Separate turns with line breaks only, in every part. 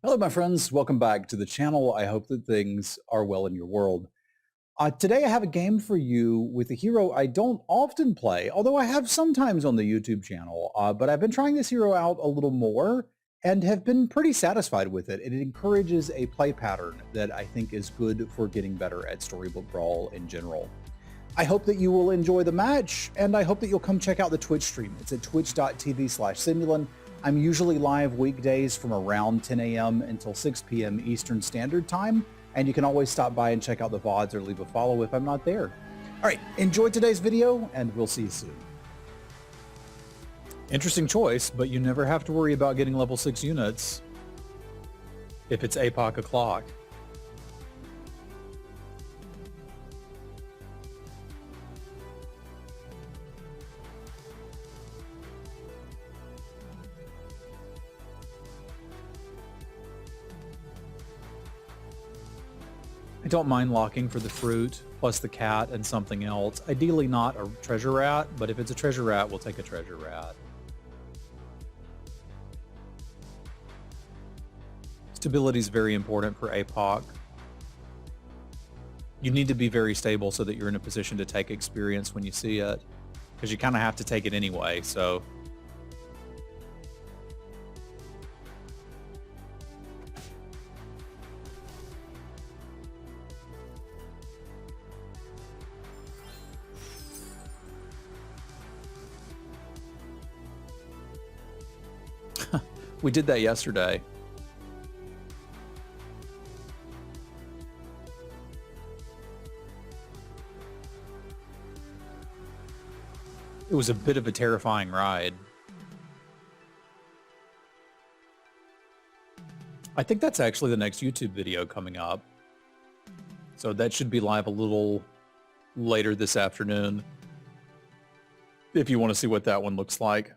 Hello, my friends. Welcome back to the channel. I hope that things are well in your world. Today I have a game for you with a hero I don't often play, although I have sometimes on the YouTube channel, but I've been trying this hero out a little more and have been pretty satisfied with it. It encourages a play pattern that I think is good for getting better at Storybook Brawl in general. I hope that you will enjoy the match, and I hope that you'll come check out the Twitch stream. It's at twitch.tv/Semulin. I'm usually live weekdays from around 10 a.m. until 6 p.m. Eastern Standard Time, and you can always stop by and check out the VODs or leave a follow if I'm not there. All right, enjoy today's video, and we'll see you soon. Interesting choice, but you never have to worry about getting level 6 units if it's Apoc o'clock. I don't mind locking for the fruit, plus the cat and something else. Ideally not a treasure rat, but if it's a treasure rat, we'll take a treasure rat. Stability is very important for Apoc. You need to be very stable so that you're in a position to take experience when you see it, because you kind of have to take it anyway, so... We did that yesterday. It was a bit of a terrifying ride. I think that's actually the next YouTube video coming up. So that should be live a little later this afternoon, if you want to see what that one looks like.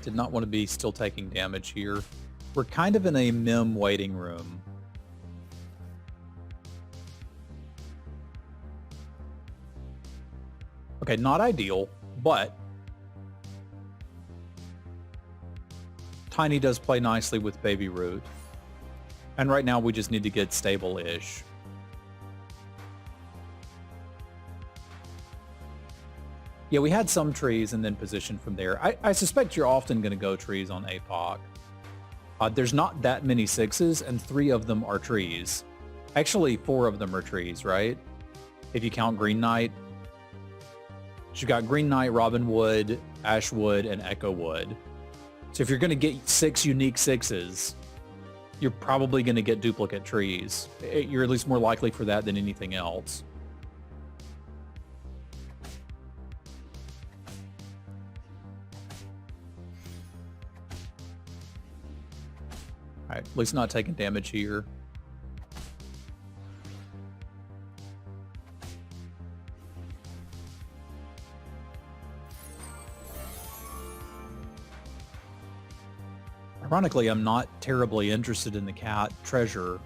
Did not want to be still taking damage here. We're kind of in a mem waiting room. Okay, not ideal, but Tiny does play nicely with Baby Root. And right now we just need to get stable-ish. Yeah, we had some trees and then positioned from there. I suspect you're often going to go trees on Apoc. There's not that many 6s, and 3 of them are trees. Actually, 4 of them are trees, right? If you count Green Knight. So you've got Green Knight, Robin Wood, Ash Wood, and Echo Wood. So if you're going to get 6 unique 6s, you're probably going to get duplicate trees. You're at least more likely for that than anything else. Alright, at least not taking damage here. Ironically, I'm not terribly interested in the cat treasure.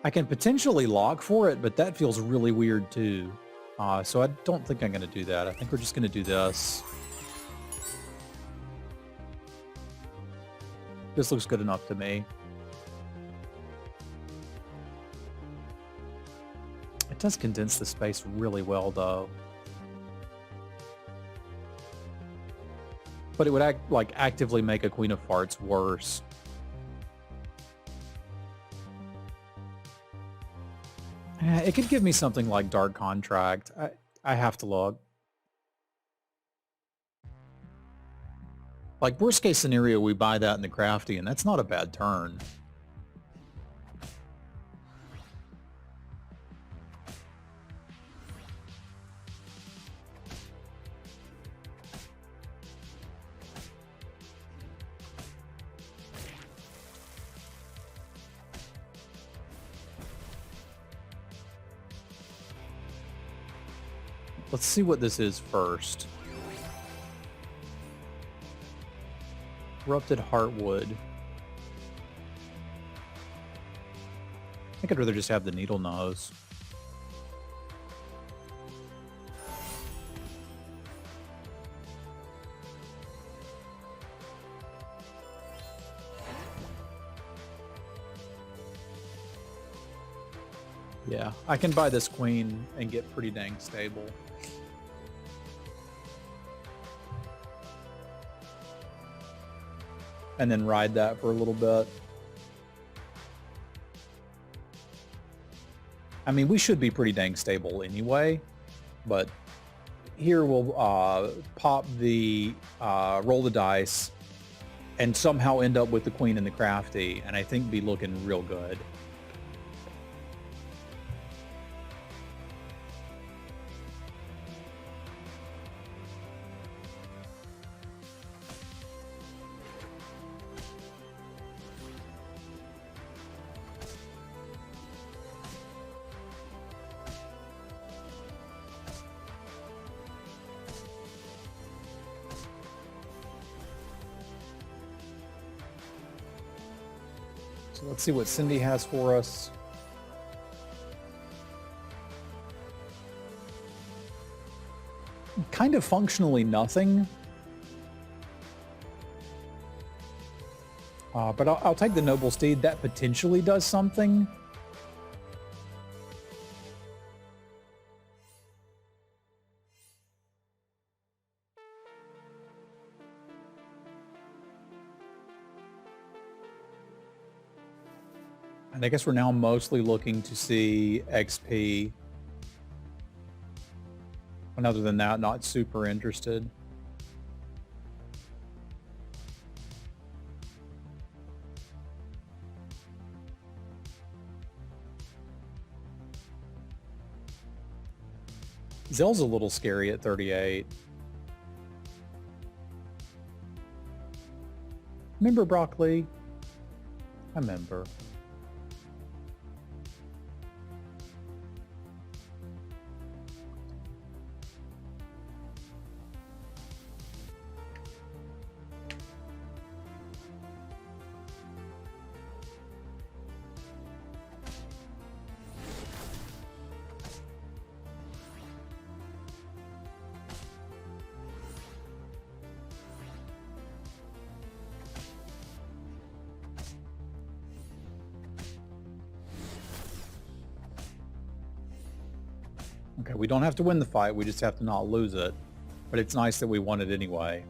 I can potentially lock for it, but that feels really weird too. So I don't think I'm going to do that. I think we're just going to do this. This looks good enough to me. It does condense the space really well, though. But it would actively make a Queen of Farts worse. It could give me something like Dark Contract. I have to look. Like, worst case scenario, we buy that in the crafty, and that's not a bad turn. Let's see what this is first. Corrupted Heartwood. I think I'd rather just have the Needle Nose. Yeah, I can buy this queen and get pretty dang stable. And then ride that for a little bit. I mean, we should be pretty dang stable anyway, but here we'll pop the, roll the dice, and somehow end up with the queen and the crafty, and I think be looking real good. So let's see what Cindy has for us. Kind of functionally nothing. But I'll take the Noble Steed. That potentially does something. And I guess we're now mostly looking to see XP. And other than that, not super interested. Zell's a little scary at 38. Remember Broccoli? I remember. Okay, we don't have to win the fight, we just have to not lose it. But it's nice that we won it anyway.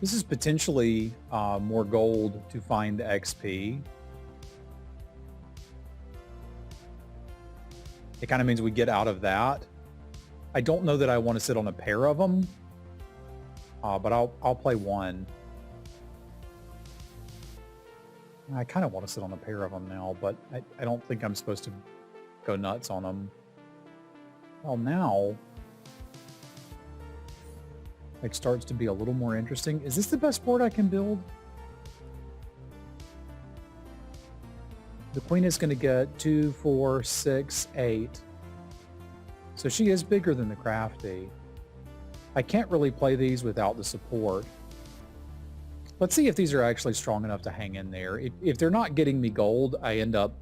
This is potentially more gold to find XP. It kind of means we get out of that. I don't know that I want to sit on a pair of them, but I'll play one. I kind of want to sit on a pair of them now, but I don't think I'm supposed to go nuts on them. Well, now it starts to be a little more interesting. Is this the best board I can build? The queen is going to get 2, 4, 6, 8. So she is bigger than the crafty. I can't really play these without the support. Let's see if these are actually strong enough to hang in there. If they're not getting me gold, I end up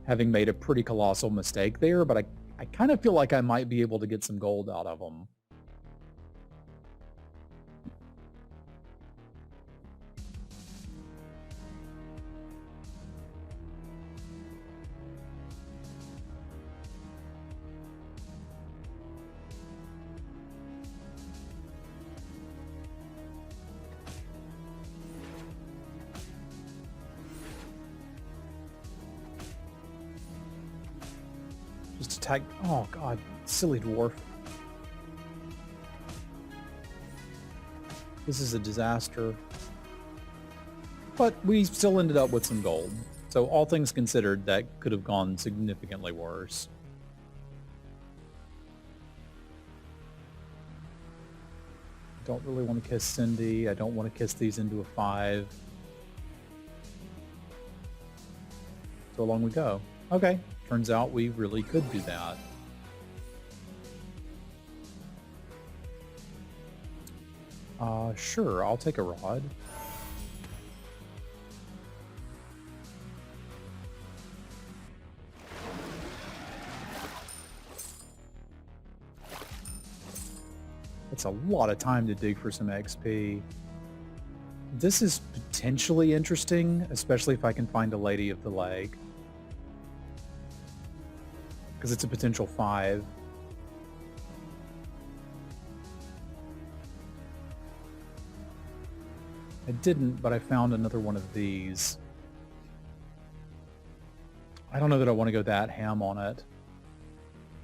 having made a pretty colossal mistake there, but I kind of feel like I might be able to get some gold out of them. Just attack. Oh god, silly dwarf. This is a disaster. But we still ended up with some gold. So all things considered, that could have gone significantly worse. Don't really want to kiss Cindy. I don't want to kiss these into a 5. so along we go. Okay, turns out we really could do that. Sure, I'll take a rod. It's a lot of time to dig for some XP. This is potentially interesting, especially if I can find a Lady of the Lake. Because it's a potential 5. I didn't, but I found another one of these. I don't know that I want to go that ham on it.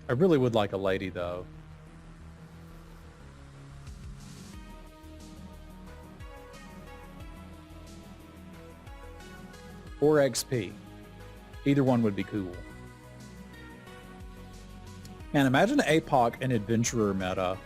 I really would like a lady, though. Or XP. Either one would be cool. And imagine Apoc and Adventurer meta.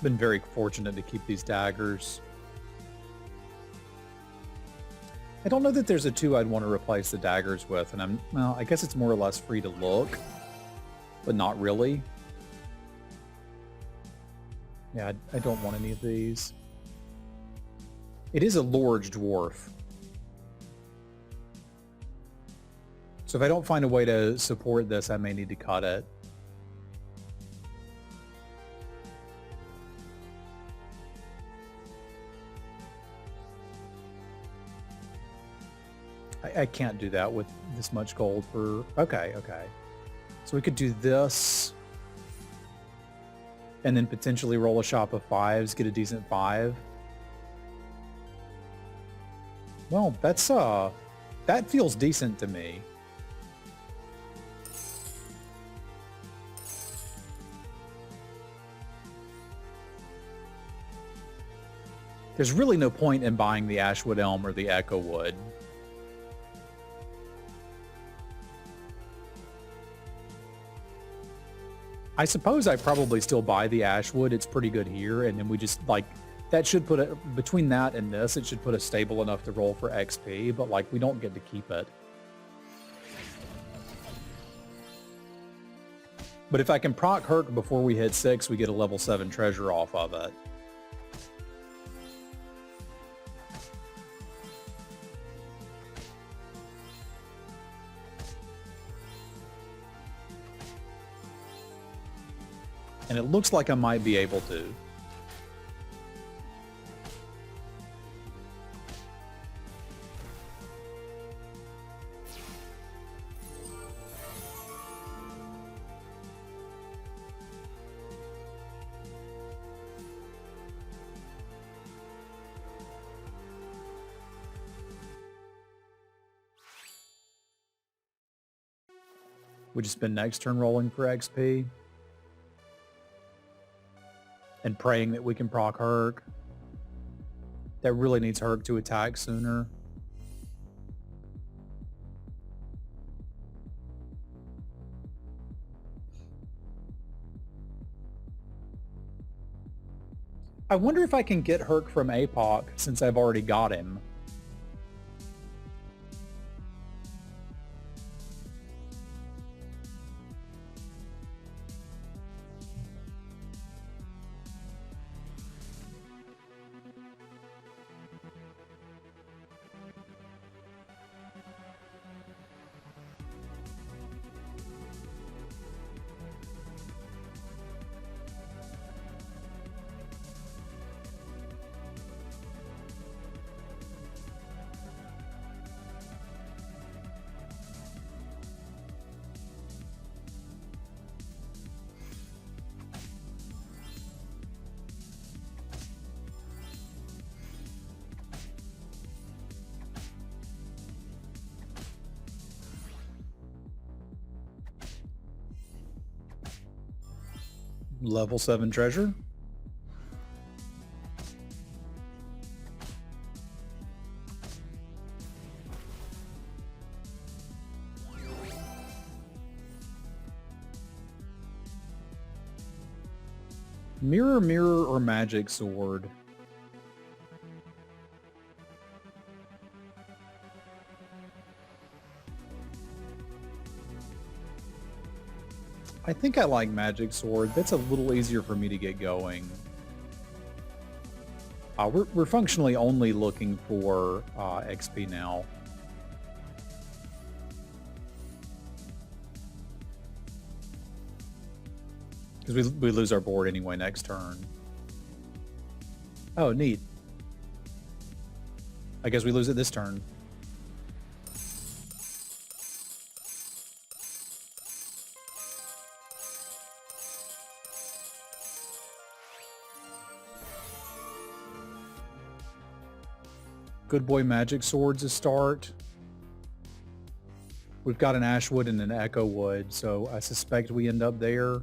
Been very fortunate to keep these daggers. I don't know that there's a 2 I'd want to replace the daggers with, and well, I guess it's more or less free to look, but not really. Yeah, I don't want any of these. It is a large dwarf. So if I don't find a way to support this, I may need to cut it. I can't do that with this much gold for... Okay. So we could do this. And then potentially roll a shop of 5s, get a decent 5. Well, that's that feels decent to me. There's really no point in buying the Ashwood Elm or the Echo Wood. I suppose I probably still buy the Ashwood. It's pretty good here. And then we just, like, that should put it, between that and this, it should put us stable enough to roll for XP, but, like, we don't get to keep it. But if I can proc Herc before we hit 6, we get a level 7 treasure off of it. And it looks like I might be able to. We just spend next turn rolling for XP. And praying that we can proc Herc. That really needs Herc to attack sooner. I wonder if I can get Herc from Apoc since I've already got him. Level 7 treasure. Mirror, mirror, or magic sword? I think I like magic sword. That's a little easier for me to get going. We're functionally only looking for XP now. Because we lose our board anyway next turn. Oh, neat. I guess we lose it this turn. Good boy magic swords to start. We've got an Ashwood and an Echo Wood, so I suspect we end up there.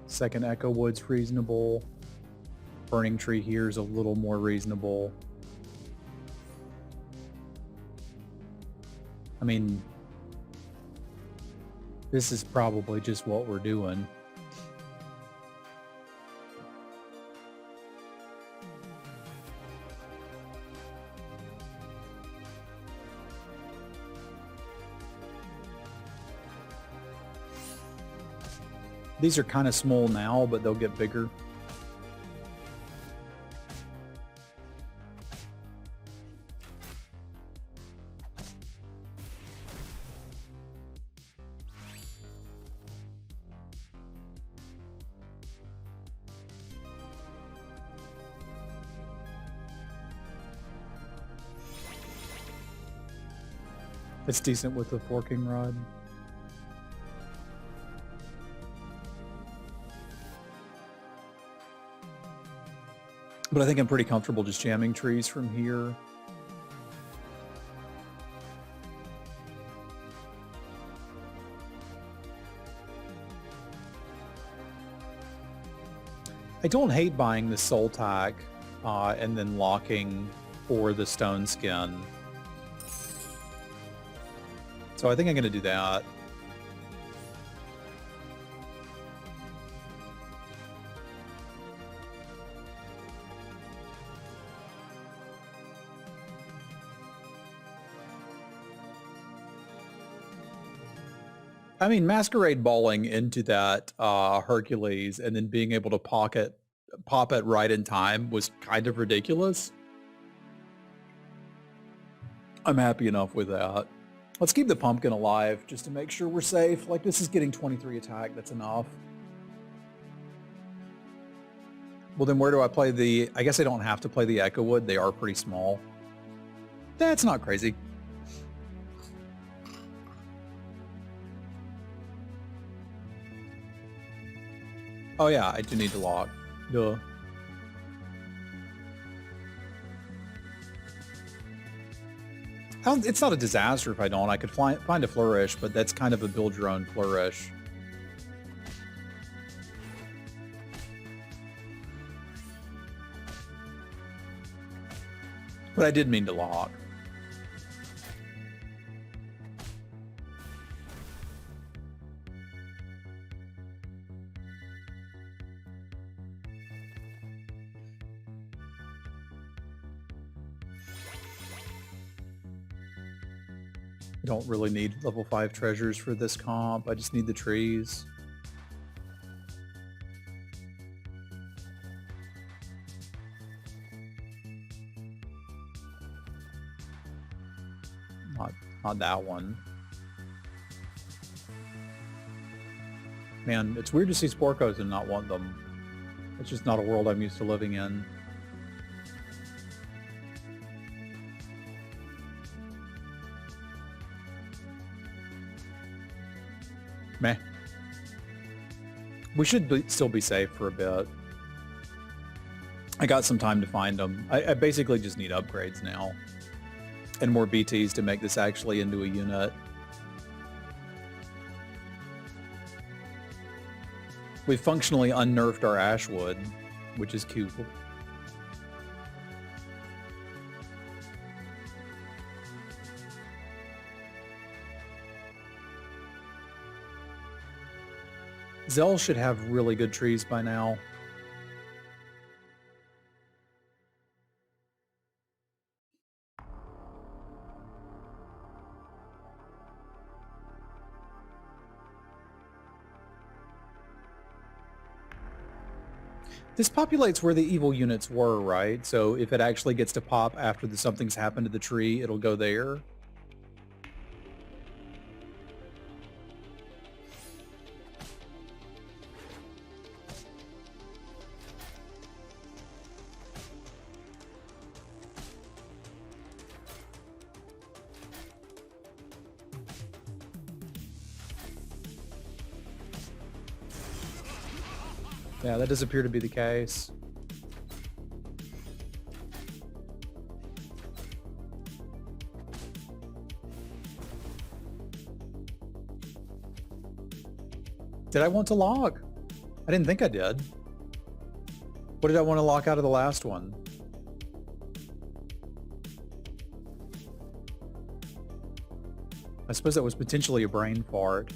Second Echo Wood's reasonable. Burning Tree here is a little more reasonable. I mean, this is probably just what we're doing. These are kind of small now, but they'll get bigger. It's decent with the forking rod. But I think I'm pretty comfortable just jamming trees from here. I don't hate buying the soul tack and then locking for the stone skin. So I think I'm going to do that. I mean, Masquerade balling into that Hercules and then being able to pop it right in time was kind of ridiculous. I'm happy enough with that. Let's keep the pumpkin alive just to make sure we're safe. Like, this is getting 23 attack. That's enough. Well, then where do I play the... I guess I don't have to play the Echo Wood. They are pretty small. That's not crazy. Oh yeah, I do need to lock. Duh. It's not a disaster if I don't. I could find a flourish, but that's kind of a build your own flourish. But I did mean to lock. I don't really need level 5 treasures for this comp. I just need the trees. Not that one. Man, it's weird to see Sporkos and not want them. It's just not a world I'm used to living in. Meh. We should still be safe for a bit. I got some time to find them. I basically just need upgrades now. And more BTs to make this actually into a unit. We functionally unnerfed our Ashwood, which is cute. Zell should have really good trees by now. This populates where the evil units were, right? So if it actually gets to pop after something's happened to the tree, it'll go there. Yeah, that does appear to be the case. Did I want to lock? I didn't think I did. What did I want to lock out of the last one? I suppose that was potentially a brain fart.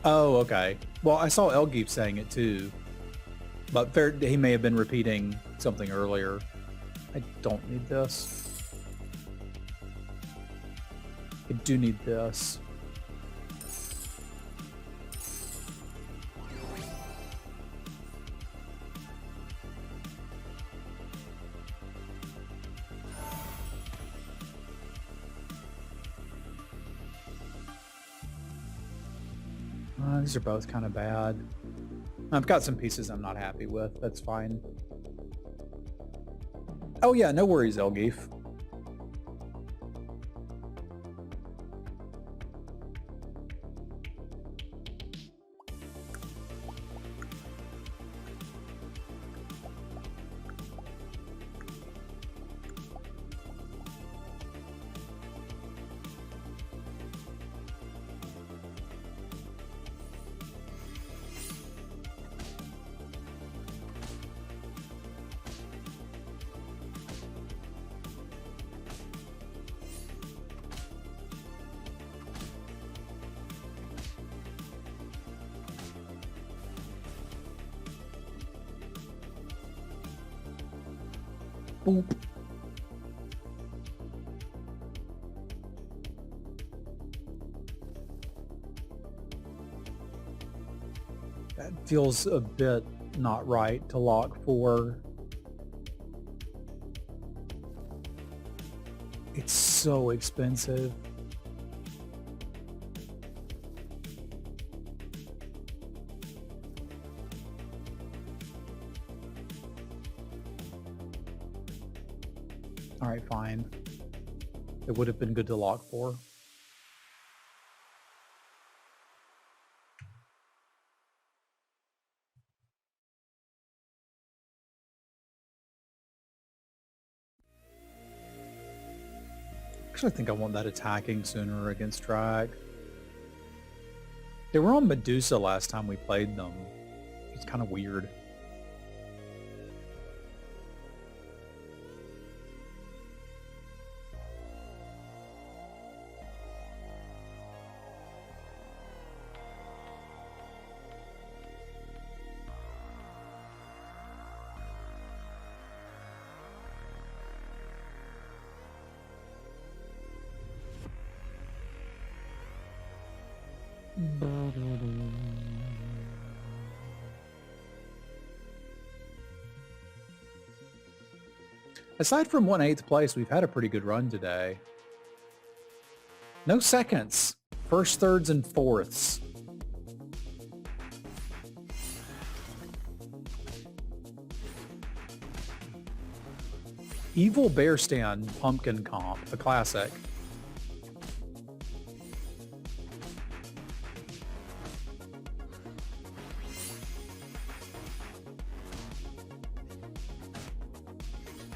Oh, okay. Well, I saw Elgeef saying it too, but he may have been repeating something earlier. I don't need this. I do need this. These are both kind of bad. I've got some pieces I'm not happy with. That's fine. Oh yeah, no worries, Elgeef. Boop. That feels a bit not right to lock 4. It's so expensive. All right, fine. It would have been good to lock 4. Actually, I think I want that attacking sooner against Drag. They were on Medusa last time we played them. It's kind of weird. Aside from 1/8 place, we've had a pretty good run today. No seconds. First, thirds, and fourths. Evil Bear Stand Pumpkin Comp, a classic.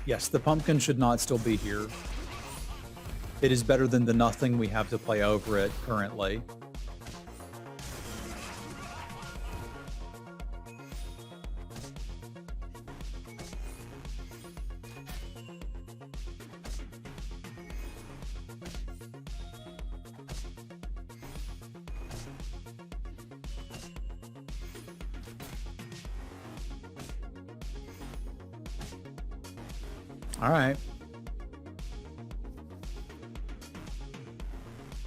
Yes, the pumpkin should not still be here. It is better than the nothing we have to play over it currently. All right.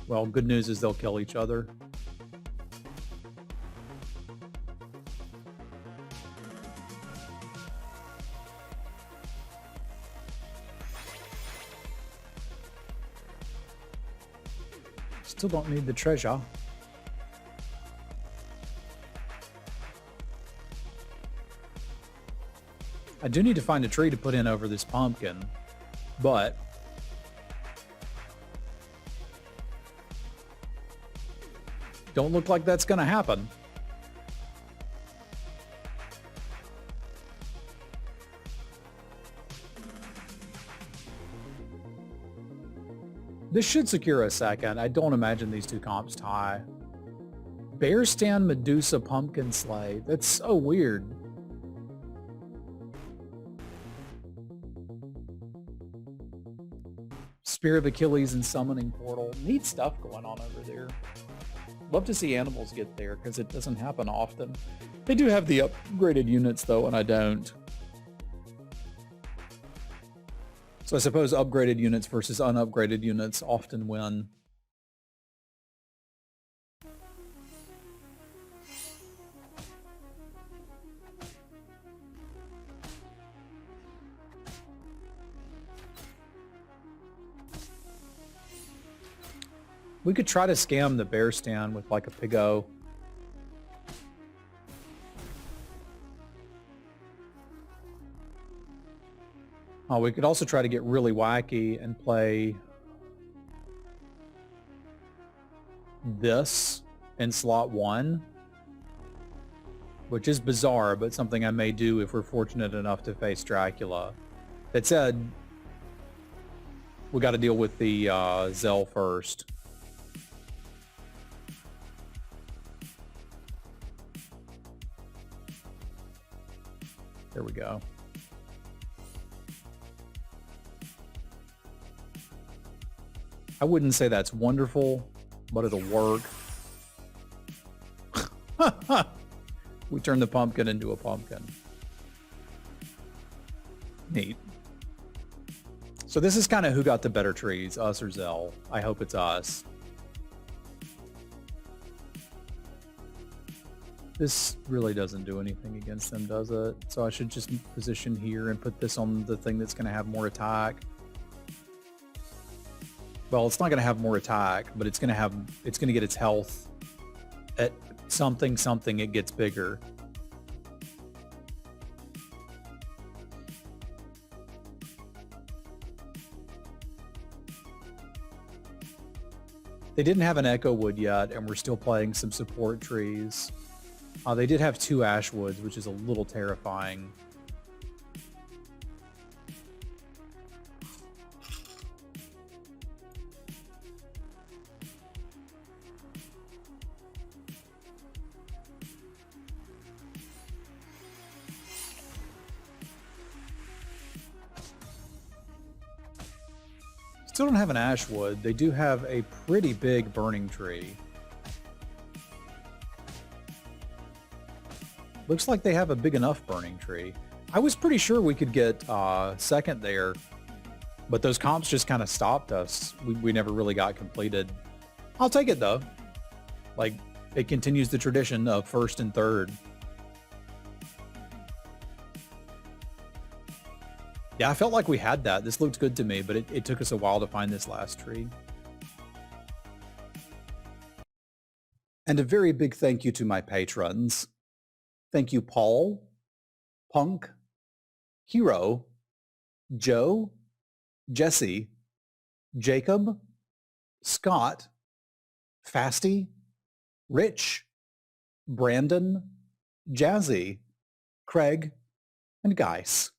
Well, good news is they'll kill each other. Still don't need the treasure. I do need to find a tree to put in over this pumpkin, but don't look like that's going to happen. This should secure a second. I don't imagine these two comps tie. Bear stand, Medusa, pumpkin sleigh. That's so weird. Spear of Achilles and summoning portal. Neat stuff going on over there. Love to see animals get there because it doesn't happen often. They do have the upgraded units though, and I don't. So I suppose upgraded units versus unupgraded units often win. We could try to scam the bear stand with like a piggo. Oh, we could also try to get really wacky and play this in slot 1, which is bizarre, but something I may do if we're fortunate enough to face Dracula. That said, we got to deal with the Zell first. There we go. I wouldn't say that's wonderful, but it'll work. We turn the pumpkin into a pumpkin. Neat. So this is kind of who got the better trees, us or Zell. I hope it's us. This really doesn't do anything against them, does it? So I should just position here and put this on the thing that's going to have more attack. Well, it's not going to have more attack, but it's going to get its health at something, it gets bigger. They didn't have an Echo Wood yet, and we're still playing some support trees. They did have 2 Ash Woods, which is a little terrifying. Still don't have an Ash Wood. They do have a pretty big burning tree. Looks like they have a big enough burning tree. I was pretty sure we could get second there, but those comps just kind of stopped us. We never really got completed. I'll take it though. Like, it continues the tradition of first and third. Yeah, I felt like we had that. This looked good to me, but it took us a while to find this last tree. And a very big thank you to my patrons. Thank you, Paul, Punk, Hero, Joe, Jesse, Jacob, Scott, Fasty, Rich, Brandon, Jazzy, Craig, and Geis.